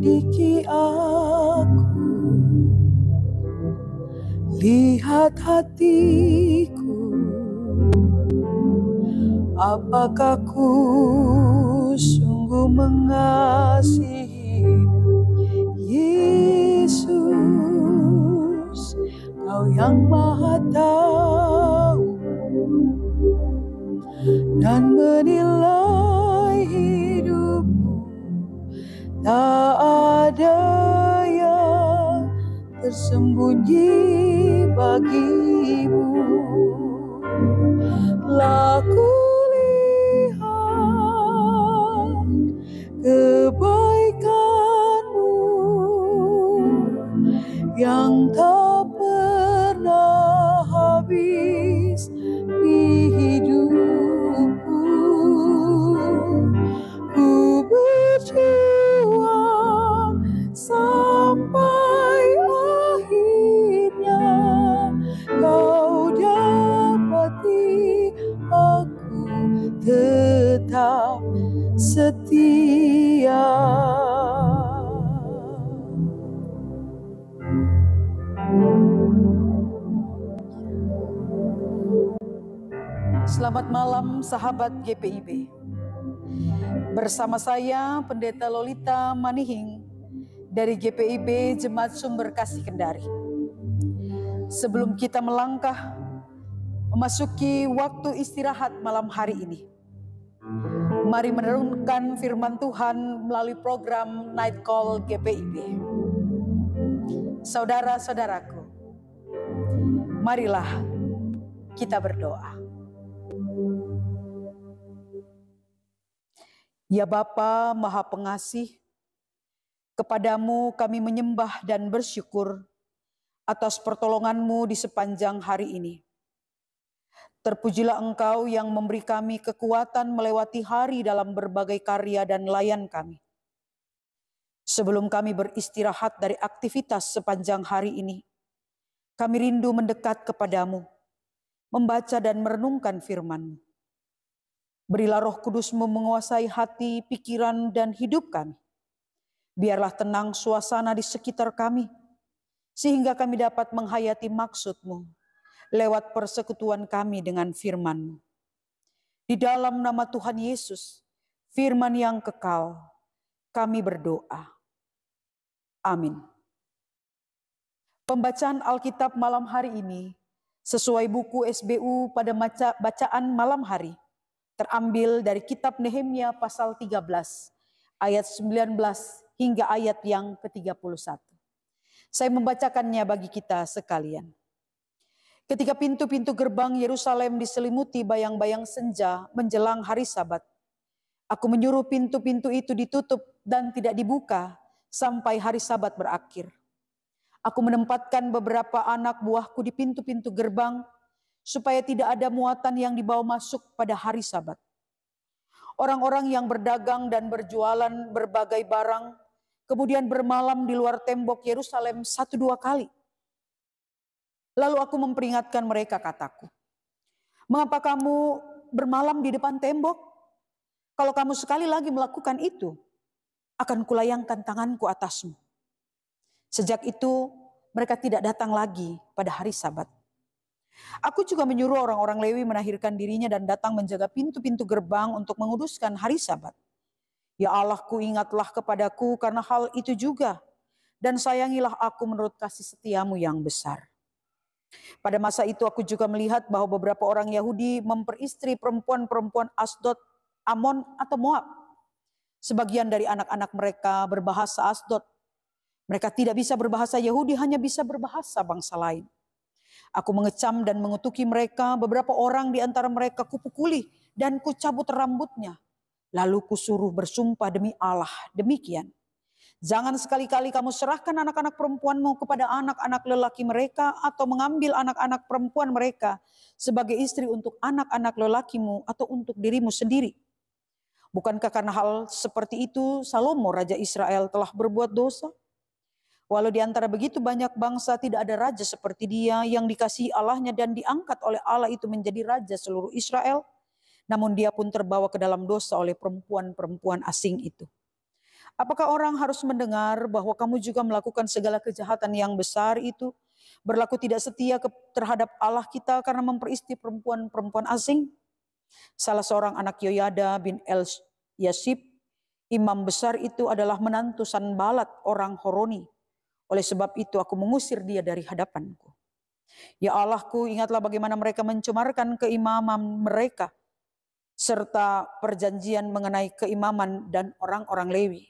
Selidiki aku, lihat hatiku, apakah ku sungguh mengasihimu, Yesus, Kau yang Maha Tahu dan menilai hidupmu. Tak ada yang tersembunyi bagimu. Laku lihat kebaikanmu yang tak pernah habis di hidupku. Ku berjuang sampai akhirnya Kau dapati aku tetap setia. Selamat malam sahabat GPIB. Bersama saya Pendeta Lolita Manihing dari GPIB Jemaat Sumber Kasih Kendari. Sebelum kita melangkah memasuki waktu istirahat malam hari ini, mari merenungkan firman Tuhan melalui program Night Call GPIB. Saudara-saudaraku, marilah kita berdoa. Ya Bapa Maha Pengasih, kepadamu kami menyembah dan bersyukur atas pertolongan-Mu di sepanjang hari ini. Terpujilah Engkau yang memberi kami kekuatan melewati hari dalam berbagai karya dan layan kami. Sebelum kami beristirahat dari aktivitas sepanjang hari ini, kami rindu mendekat kepadamu, membaca dan merenungkan firman-Mu. Berilah Roh Kudus-Mu menguasai hati, pikiran, dan hidup kami. Biarlah tenang suasana di sekitar kami, sehingga kami dapat menghayati maksud-Mu lewat persekutuan kami dengan firman-Mu. Di dalam nama Tuhan Yesus, firman yang kekal, kami berdoa. Amin. Pembacaan Alkitab malam hari ini sesuai buku SBU pada bacaan malam hari terambil dari kitab Nehemia pasal 13 ayat 19 hingga ayat yang ke-31. Saya membacakannya bagi kita sekalian. Ketika pintu-pintu gerbang Yerusalem diselimuti bayang-bayang senja menjelang hari Sabat, aku menyuruh pintu-pintu itu ditutup dan tidak dibuka sampai hari Sabat berakhir. Aku menempatkan beberapa anak buahku di pintu-pintu gerbang supaya tidak ada muatan yang dibawa masuk pada hari Sabat. Orang-orang yang berdagang dan berjualan berbagai barang kemudian bermalam di luar tembok Yerusalem 1-2 kali. Lalu aku memperingatkan mereka, kataku, mengapa kamu bermalam di depan tembok? Kalau kamu sekali lagi melakukan itu, akan kulayangkan tanganku atasmu. Sejak itu mereka tidak datang lagi pada hari Sabat. Aku juga menyuruh orang-orang Lewi menahirkan dirinya dan datang menjaga pintu-pintu gerbang untuk menguduskan hari Sabat. Ya Allahku, ingatlah kepadaku karena hal itu juga, dan sayangilah aku menurut kasih setiamu yang besar. Pada masa itu aku juga melihat bahwa beberapa orang Yahudi memperistri perempuan-perempuan Asdod, Amon atau Moab. Sebagian dari anak-anak mereka berbahasa Asdod. Mereka tidak bisa berbahasa Yahudi, hanya bisa berbahasa bangsa lain. Aku mengecam dan mengutuki mereka, beberapa orang di antara mereka kupukuli dan kucabut rambutnya. Lalu kusuruh bersumpah demi Allah demikian. Jangan sekali-kali kamu serahkan anak-anak perempuanmu kepada anak-anak lelaki mereka atau mengambil anak-anak perempuan mereka sebagai istri untuk anak-anak lelakimu atau untuk dirimu sendiri. Bukankah karena hal seperti itu Salomo Raja Israel telah berbuat dosa? Walau di antara begitu banyak bangsa tidak ada raja seperti dia yang dikasihi Allahnya dan diangkat oleh Allah itu menjadi raja seluruh Israel. Namun dia pun terbawa ke dalam dosa oleh perempuan-perempuan asing itu. Apakah orang harus mendengar bahwa kamu juga melakukan segala kejahatan yang besar itu? Berlaku tidak setia terhadap Allah kita karena memperistri perempuan-perempuan asing? Salah seorang anak Yoyada bin El Yasib, imam besar itu adalah menantu Sanbalat orang Horoni. Oleh sebab itu aku mengusir dia dari hadapanku. Ya Allahku, ingatlah bagaimana mereka mencemarkan keimaman mereka, serta perjanjian mengenai keimaman dan orang-orang Lewi.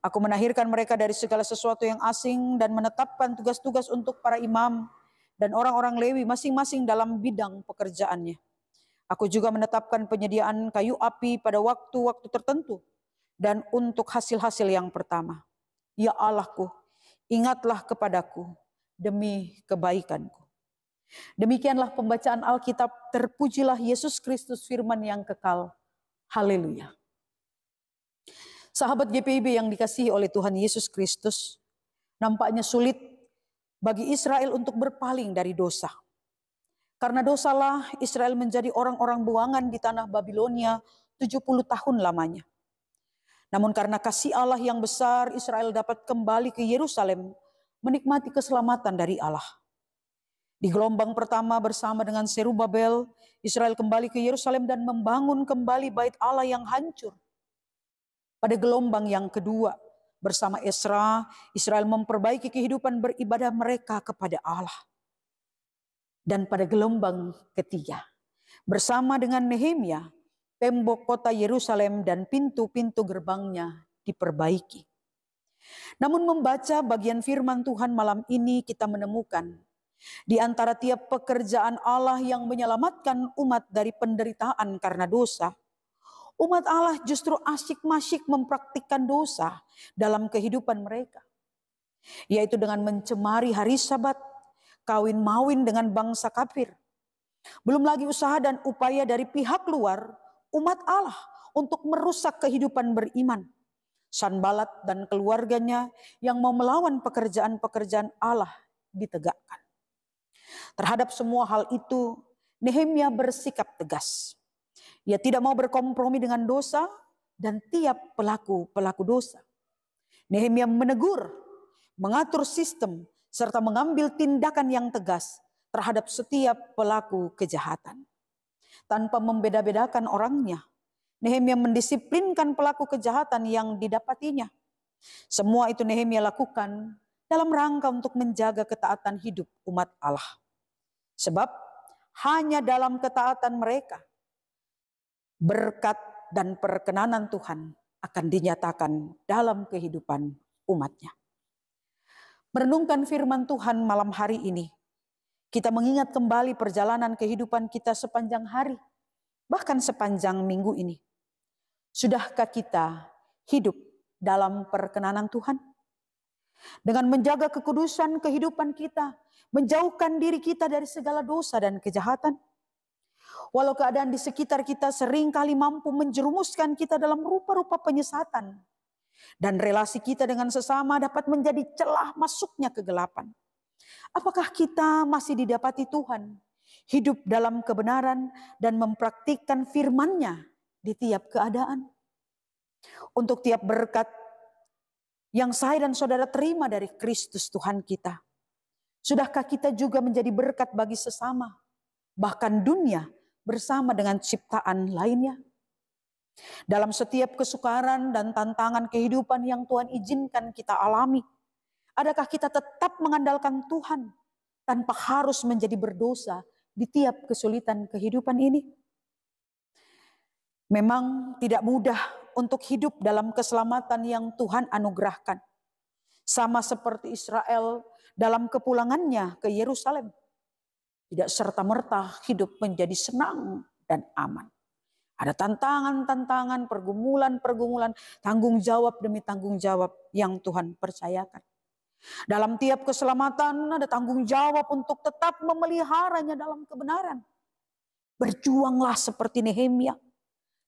Aku menahirkan mereka dari segala sesuatu yang asing dan menetapkan tugas-tugas untuk para imam dan orang-orang Lewi masing-masing dalam bidang pekerjaannya. Aku juga menetapkan penyediaan kayu api pada waktu-waktu tertentu dan untuk hasil-hasil yang pertama. Ya Allahku, ingatlah kepadaku demi kebaikanku. Demikianlah pembacaan Alkitab. Terpujilah Yesus Kristus, firman yang kekal. Haleluya. Sahabat GPIB yang dikasihi oleh Tuhan Yesus Kristus, nampaknya sulit bagi Israel untuk berpaling dari dosa. Karena dosalah Israel menjadi orang-orang buangan di tanah Babilonia 70 tahun lamanya. Namun karena kasih Allah yang besar, Israel dapat kembali ke Yerusalem, menikmati keselamatan dari Allah. Di gelombang pertama bersama dengan Serubabel, Israel kembali ke Yerusalem dan membangun kembali bait Allah yang hancur. Pada gelombang yang kedua, bersama Ezra, Israel memperbaiki kehidupan beribadah mereka kepada Allah. Dan pada gelombang ketiga, bersama dengan Nehemia, tembok kota Yerusalem dan pintu-pintu gerbangnya diperbaiki. Namun membaca bagian firman Tuhan malam ini, kita menemukan di antara tiap pekerjaan Allah yang menyelamatkan umat dari penderitaan karena dosa, umat Allah justru asyik-masyik mempraktikkan dosa dalam kehidupan mereka. Yaitu dengan mencemari hari Sabat, kawin-mawin dengan bangsa kafir. Belum lagi usaha dan upaya dari pihak luar, umat Allah untuk merusak kehidupan beriman. Sanbalat dan keluarganya yang mau melawan pekerjaan-pekerjaan Allah ditegakkan. Terhadap semua hal itu, Nehemia bersikap tegas. Ia tidak mau berkompromi dengan dosa dan tiap pelaku dosa. Nehemia menegur, mengatur sistem, serta mengambil tindakan yang tegas terhadap setiap pelaku kejahatan. Tanpa membeda-bedakan orangnya, Nehemia mendisiplinkan pelaku kejahatan yang didapatinya. Semua itu Nehemia lakukan dalam rangka untuk menjaga ketaatan hidup umat Allah. Sebab hanya dalam ketaatan mereka, berkat dan perkenanan Tuhan akan dinyatakan dalam kehidupan umatnya. Merenungkan firman Tuhan malam hari ini, kita mengingat kembali perjalanan kehidupan kita sepanjang hari, bahkan sepanjang minggu ini. Sudahkah kita hidup dalam perkenanan Tuhan? Dengan menjaga kekudusan kehidupan kita, menjauhkan diri kita dari segala dosa dan kejahatan. Walau keadaan di sekitar kita seringkali mampu menjerumuskan kita dalam rupa-rupa penyesatan. Dan relasi kita dengan sesama dapat menjadi celah masuknya kegelapan. Apakah kita masih didapati Tuhan hidup dalam kebenaran dan mempraktikkan firman-Nya di tiap keadaan? Untuk tiap berkat yang saya dan saudara terima dari Kristus Tuhan kita, sudahkah kita juga menjadi berkat bagi sesama, bahkan dunia bersama dengan ciptaan lainnya? Dalam setiap kesukaran dan tantangan kehidupan yang Tuhan izinkan kita alami, adakah kita tetap mengandalkan Tuhan tanpa harus menjadi berdosa di tiap kesulitan kehidupan ini? Memang tidak mudah untuk hidup dalam keselamatan yang Tuhan anugerahkan. Sama seperti Israel dalam kepulangannya ke Yerusalem. Tidak serta-merta hidup menjadi senang dan aman. Ada tantangan-tantangan, pergumulan-pergumulan, tanggung jawab demi tanggung jawab yang Tuhan percayakan. Dalam tiap keselamatan ada tanggung jawab untuk tetap memeliharanya dalam kebenaran. Berjuanglah seperti Nehemia.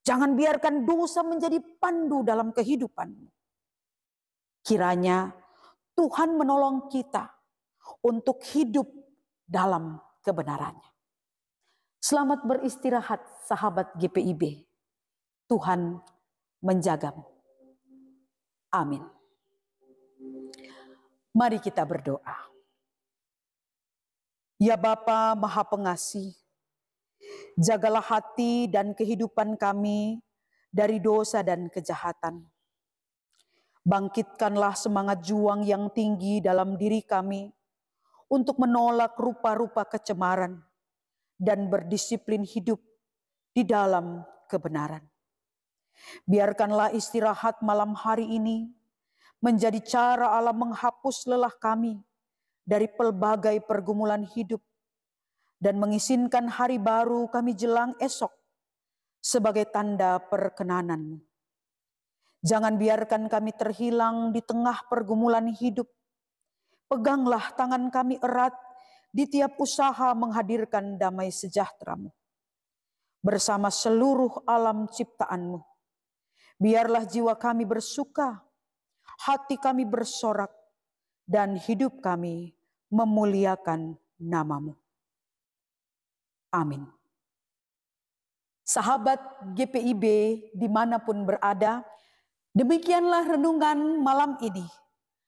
Jangan biarkan dosa menjadi pandu dalam kehidupanmu. Kiranya Tuhan menolong kita untuk hidup dalam kebenarannya. Selamat beristirahat sahabat GPIB. Tuhan menjagamu. Amin. Mari kita berdoa. Ya Bapa Maha Pengasih, jagalah hati dan kehidupan kami dari dosa dan kejahatan. Bangkitkanlah semangat juang yang tinggi dalam diri kami untuk menolak rupa-rupa kecemaran dan berdisiplin hidup di dalam kebenaran. Biarkanlah istirahat malam hari ini menjadi cara Allah menghapus lelah kami dari pelbagai pergumulan hidup dan mengizinkan hari baru kami jelang esok sebagai tanda perkenanan-Mu. Jangan biarkan kami terhilang di tengah pergumulan hidup. Peganglah tangan kami erat di tiap usaha menghadirkan damai sejahtera-Mu. Bersama seluruh alam ciptaan-Mu, biarlah jiwa kami bersuka, hati kami bersorak, dan hidup kami memuliakan nama-Mu. Amin. Sahabat GPIB dimanapun berada, demikianlah renungan malam ini.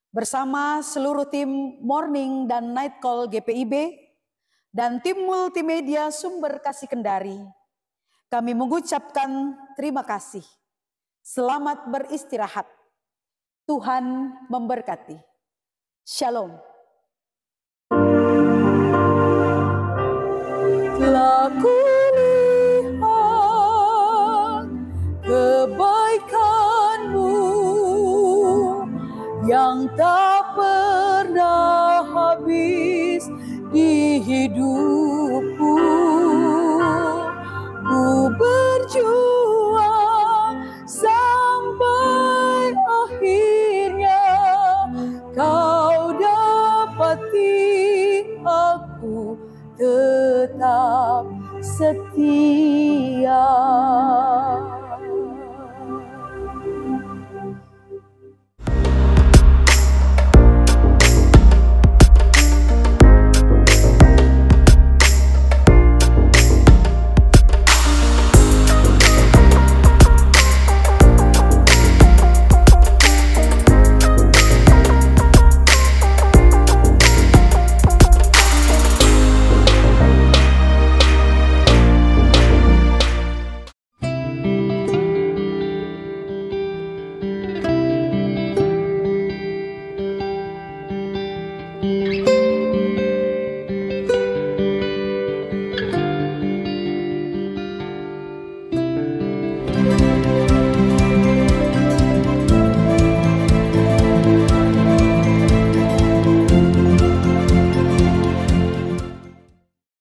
Bersama seluruh tim Morning dan Night Call GPIB dan tim multimedia Sumber Kasih Kendari, kami mengucapkan terima kasih. Selamat beristirahat. Tuhan memberkati. Shalom. Telah kulihat kebaikan-Mu yang tak pernah habis di hidupku. Ku berjuang sampai akhirnya Kau dapati aku tetap setia.